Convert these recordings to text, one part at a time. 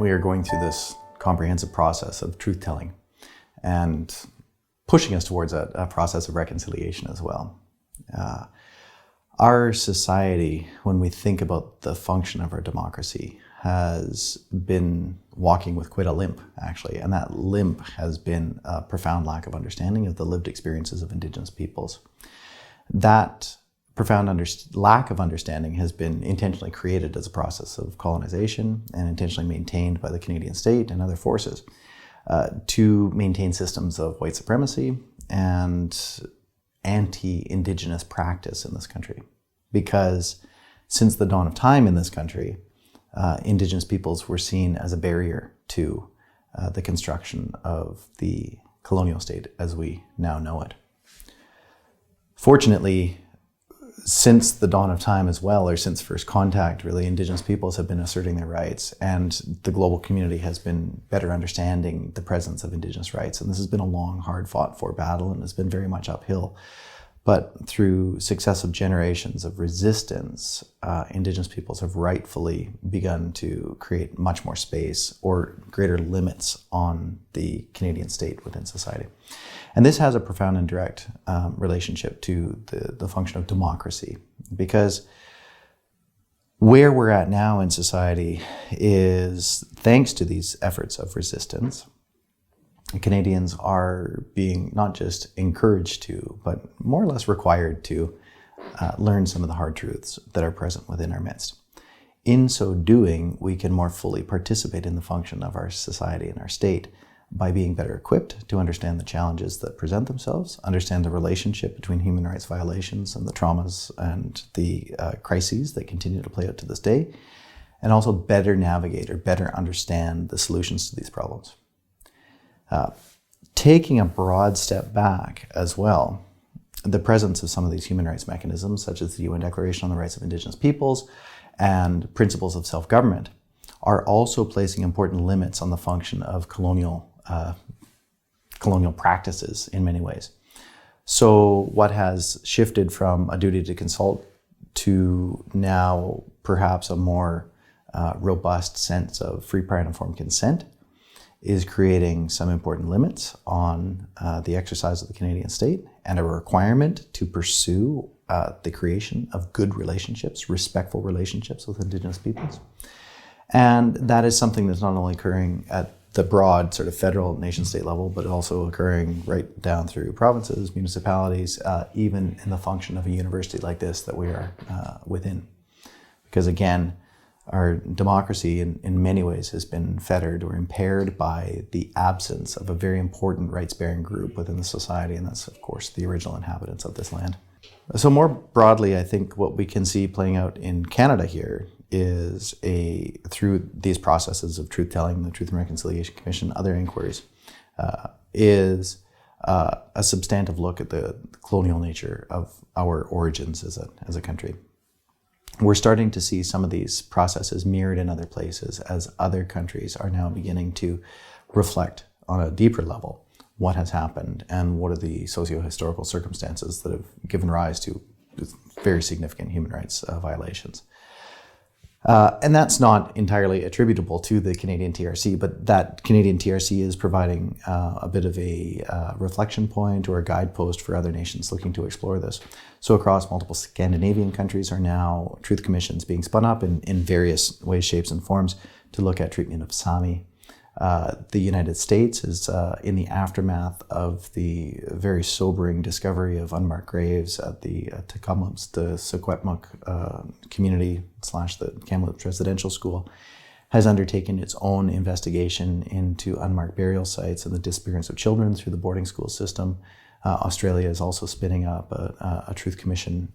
we are going through this comprehensive process of truth-telling and pushing us towards a process of reconciliation as well. Our society, when we think about the function of our democracy, has been walking with quite a limp, actually, and that limp has been a profound lack of understanding of the lived experiences of Indigenous peoples. That profound lack of understanding has been intentionally created as a process of colonization and intentionally maintained by the Canadian state and other forces to maintain systems of white supremacy and anti-Indigenous practice in this country. Because since the dawn of time in this country, Indigenous peoples were seen as a barrier to the construction of the colonial state as we now know it. Fortunately, since the dawn of time as well, or since first contact, really, Indigenous peoples have been asserting their rights, and the global community has been better understanding the presence of Indigenous rights. And this has been a long, hard fought for battle, and has been very much uphill. But through successive generations of resistance, Indigenous peoples have rightfully begun to create much more space or greater limits on the Canadian state within society. And this has a profound and direct relationship to the function of democracy, because where we're at now in society is thanks to these efforts of resistance. Canadians are being not just encouraged to, but more or less required to learn some of the hard truths that are present within our midst. In so doing, we can more fully participate in the function of our society and our state by being better equipped to understand the challenges that present themselves, understand the relationship between human rights violations and the traumas and the crises that continue to play out to this day, and also better navigate or better understand the solutions to these problems. Taking a broad step back as well, the presence of some of these human rights mechanisms, such as the UN Declaration on the Rights of Indigenous Peoples and principles of self-government, are also placing important limits on the function of colonial practices in many ways. So what has shifted from a duty to consult to now perhaps a more robust sense of free, prior, and informed consent is creating some important limits on the exercise of the Canadian state and a requirement to pursue the creation of good relationships, respectful relationships with Indigenous peoples. And that is something that's not only occurring at the broad sort of federal nation-state level, but also occurring right down through provinces, municipalities, even in the function of a university like this that we are within. Because again, our democracy in many ways has been fettered or impaired by the absence of a very important rights-bearing group within the society, and that's, of course, the original inhabitants of this land. So more broadly, I think what we can see playing out in Canada here is through these processes of truth-telling, the Truth and Reconciliation Commission, other inquiries, is a substantive look at the colonial nature of our origins as a country. We're starting to see some of these processes mirrored in other places as other countries are now beginning to reflect on a deeper level what has happened and what are the socio-historical circumstances that have given rise to very significant human rights violations. And that's not entirely attributable to the Canadian TRC, but that Canadian TRC is providing a bit of a reflection point or a guidepost for other nations looking to explore this. So across multiple Scandinavian countries are now truth commissions being spun up in various ways, shapes, and forms to look at treatment of Sami. The United States is in the aftermath of the very sobering discovery of unmarked graves at the Tecumloops, the Secwepemc community / the Kamloops Residential School, has undertaken its own investigation into unmarked burial sites and the disappearance of children through the boarding school system. Australia is also spinning up a truth commission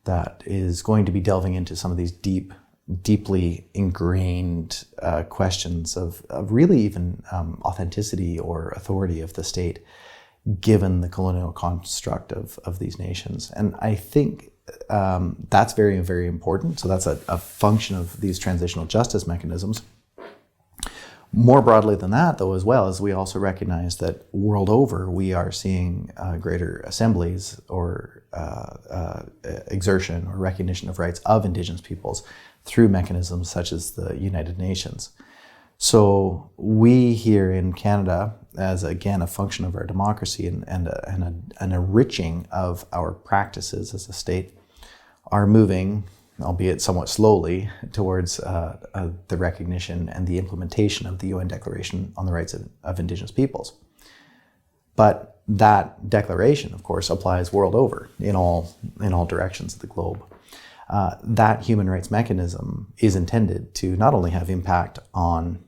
that is going to be delving into some of these deeply ingrained questions of really even authenticity or authority of the state, given the colonial construct of these nations. And I think that's very, very important. So that's a function of these transitional justice mechanisms. More broadly than that, though, as well, as we also recognize that world over, we are seeing greater assemblies or exertion or recognition of rights of Indigenous peoples through mechanisms such as the United Nations. So we here in Canada, as again a function of our democracy and an enriching of our practices as a state, are moving, albeit somewhat slowly, towards the recognition and the implementation of the UN Declaration on the Rights of Indigenous Peoples. But that declaration, of course, applies world over in all directions of the globe. That human rights mechanism is intended to not only have impact on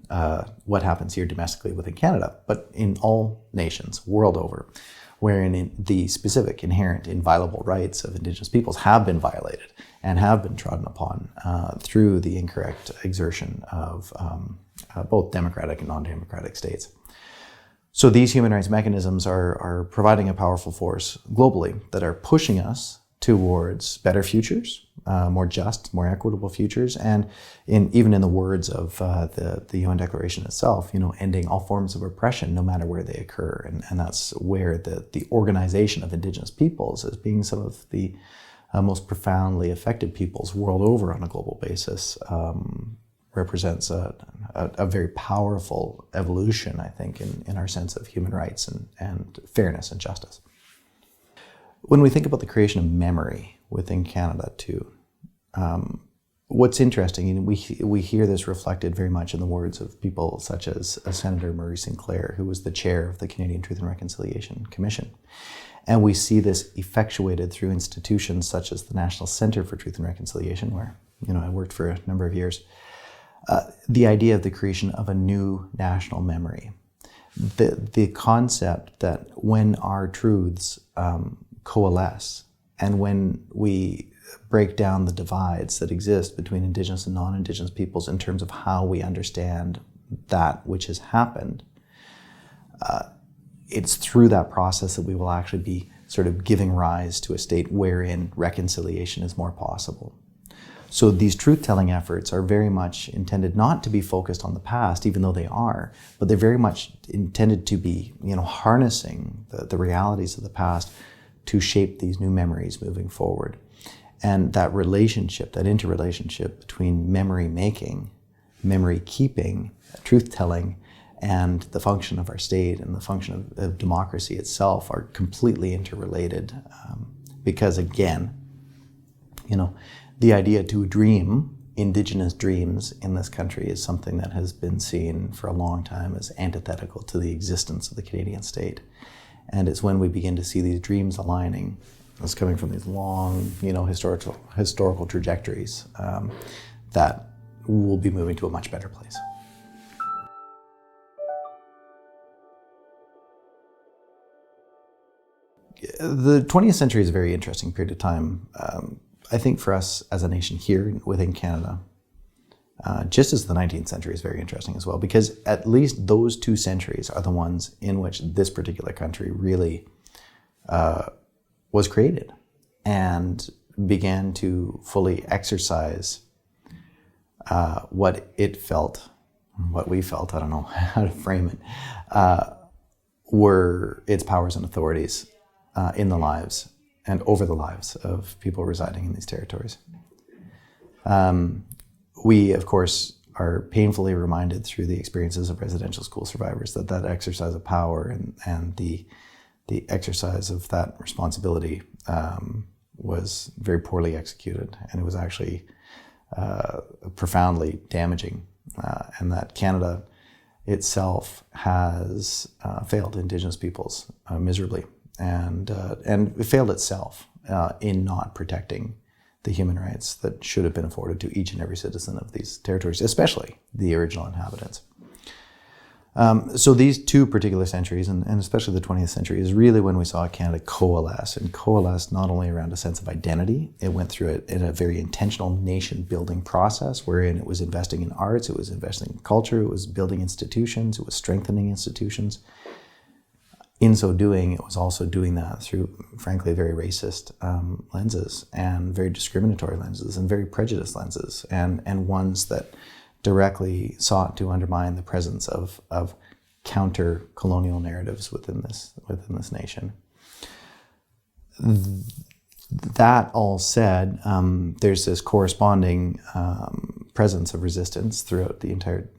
what happens here domestically within Canada, but in all nations world over, wherein the specific inherent inviolable rights of Indigenous peoples have been violated and have been trodden upon through the incorrect exertion of both democratic and non-democratic states. So these human rights mechanisms are providing a powerful force globally that are pushing us towards better futures, more just, more equitable futures, and even in the words of the UN Declaration itself, ending all forms of oppression, no matter where they occur, and that's where the organization of Indigenous peoples as being some of the most profoundly affected peoples world over on a global basis represents a very powerful evolution, I think, in our sense of human rights and fairness and justice. When we think about the creation of memory within Canada too, what's interesting, we hear this reflected very much in the words of people such as Senator Murray Sinclair, who was the chair of the Canadian Truth and Reconciliation Commission. And we see this effectuated through institutions such as the National Centre for Truth and Reconciliation, where I worked for a number of years. The idea of the creation of a new national memory. The concept that when our truths coalesce and when we break down the divides that exist between Indigenous and non-Indigenous peoples in terms of how we understand that which has happened, it's through that process that we will actually be sort of giving rise to a state wherein reconciliation is more possible. So these truth-telling efforts are very much intended not to be focused on the past, even though they are, but they're very much intended to be, harnessing the realities of the past to shape these new memories moving forward. And that relationship, that interrelationship between memory making, memory keeping, truth-telling, and the function of our state and the function of democracy itself are completely interrelated. Because again, the idea to dream Indigenous dreams in this country is something that has been seen for a long time as antithetical to the existence of the Canadian state. And it's when we begin to see these dreams aligning, as coming from these long, historical trajectories, that we'll be moving to a much better place. The 20th century is a very interesting period of time. I think for us as a nation here within Canada, just as the 19th century is very interesting as well, because at least those 2 centuries are the ones in which this particular country really was created and began to fully exercise what we felt, I don't know how to frame it, were its powers and authorities in the lives and over the lives of people residing in these territories. We, of course, are painfully reminded through the experiences of residential school survivors that exercise of power and the exercise of that responsibility was very poorly executed, and it was actually profoundly damaging, and that Canada itself has failed Indigenous peoples miserably, and it failed itself in not protecting the human rights that should have been afforded to each and every citizen of these territories, especially the original inhabitants. So these 2 particular centuries, and especially the 20th century, is really when we saw Canada coalesce not only around a sense of identity. It went through it in a very intentional nation-building process, wherein it was investing in arts, it was investing in culture, it was building institutions, it was strengthening institutions. In so doing, it was also doing that through, frankly, very racist lenses and very discriminatory lenses and very prejudiced lenses and ones that directly sought to undermine the presence of counter-colonial narratives within this nation. That all said, there's this corresponding presence of resistance throughout the entire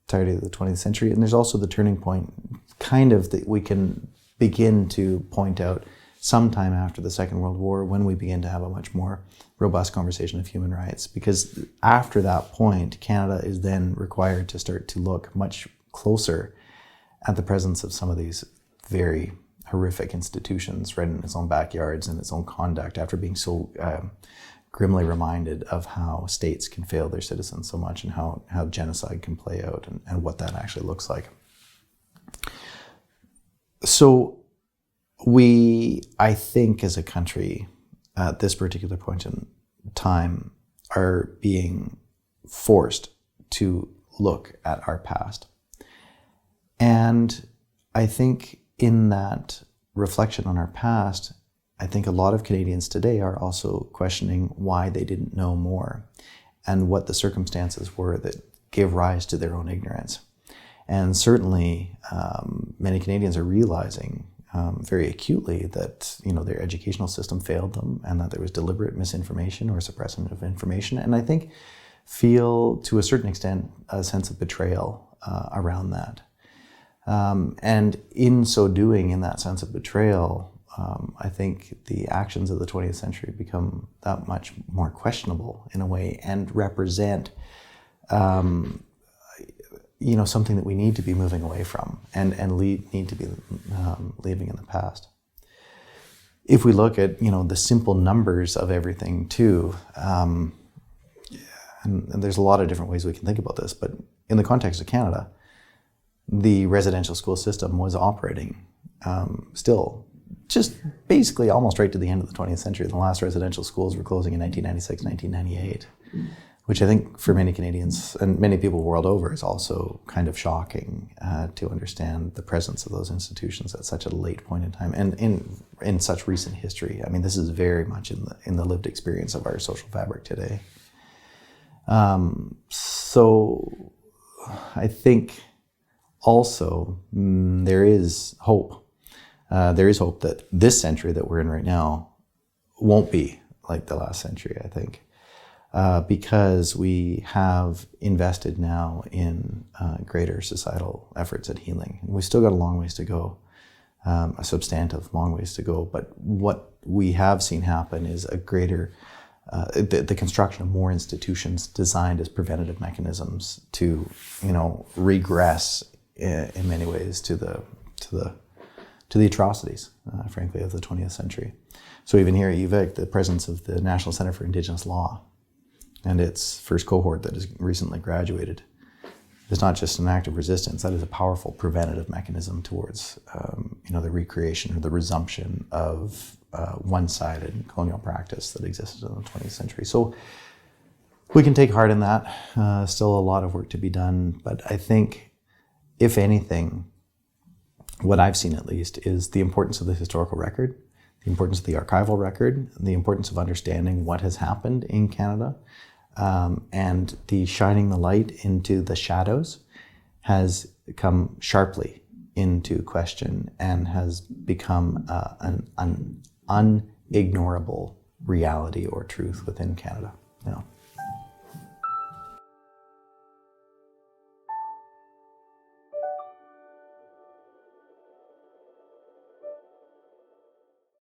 entirety of the 20th century. And there's also the turning point, kind of, that we can begin to point out sometime after the Second World War, when we begin to have a much more robust conversation of human rights. Because after that point, Canada is then required to start to look much closer at the presence of some of these very horrific institutions right in its own backyards and its own conduct, after being so grimly reminded of how states can fail their citizens so much, and how genocide can play out, and what that actually looks like. So we, I think, as a country, at this particular point in time, are being forced to look at our past. And I think in that reflection on our past, I think a lot of Canadians today are also questioning why they didn't know more, and what the circumstances were that gave rise to their own ignorance. And certainly, many Canadians are realizing very acutely that, you know, their educational system failed them, and that there was deliberate misinformation or suppression of information. And I think feel, to a certain extent, a sense of betrayal around that. And in so doing, in that sense of betrayal, I think the actions of the 20th century become that much more questionable in a way, and represent, you know, something that we need to be moving away from, and need to be leaving in the past. If we look at, you know, the simple numbers of everything too, and there's a lot of different ways we can think about this, but in the context of Canada, the residential school system was operating still just basically almost right to the end of the 20th century. The last residential schools were closing in 1996, 1998, which I think for many Canadians and many people world over is also kind of shocking to understand the presence of those institutions at such a late point in time, and in such recent history. I mean, this is very much in the lived experience of our social fabric today. So I think also there is hope. There is hope that this century that we're in right now won't be like the last century, I think, because we have invested now in greater societal efforts at healing. We've still got a long ways to go, a substantive long ways to go, but what we have seen happen is a greater, the construction of more institutions designed as preventative mechanisms to, you know, regress in many ways to the atrocities, frankly, of the 20th century. So even here at UVic, the presence of the National Center for Indigenous Law and its first cohort that has recently graduated is not just an act of resistance. That is a powerful preventative mechanism towards, you know, the recreation or the resumption of one-sided colonial practice that existed in the 20th century. So we can take heart in that. Still a lot of work to be done, but I think, if anything, what I've seen at least is the importance of the historical record, the importance of the archival record, the importance of understanding what has happened in Canada, and the shining the light into the shadows has come sharply into question and has become an unignorable reality or truth within Canada. You know.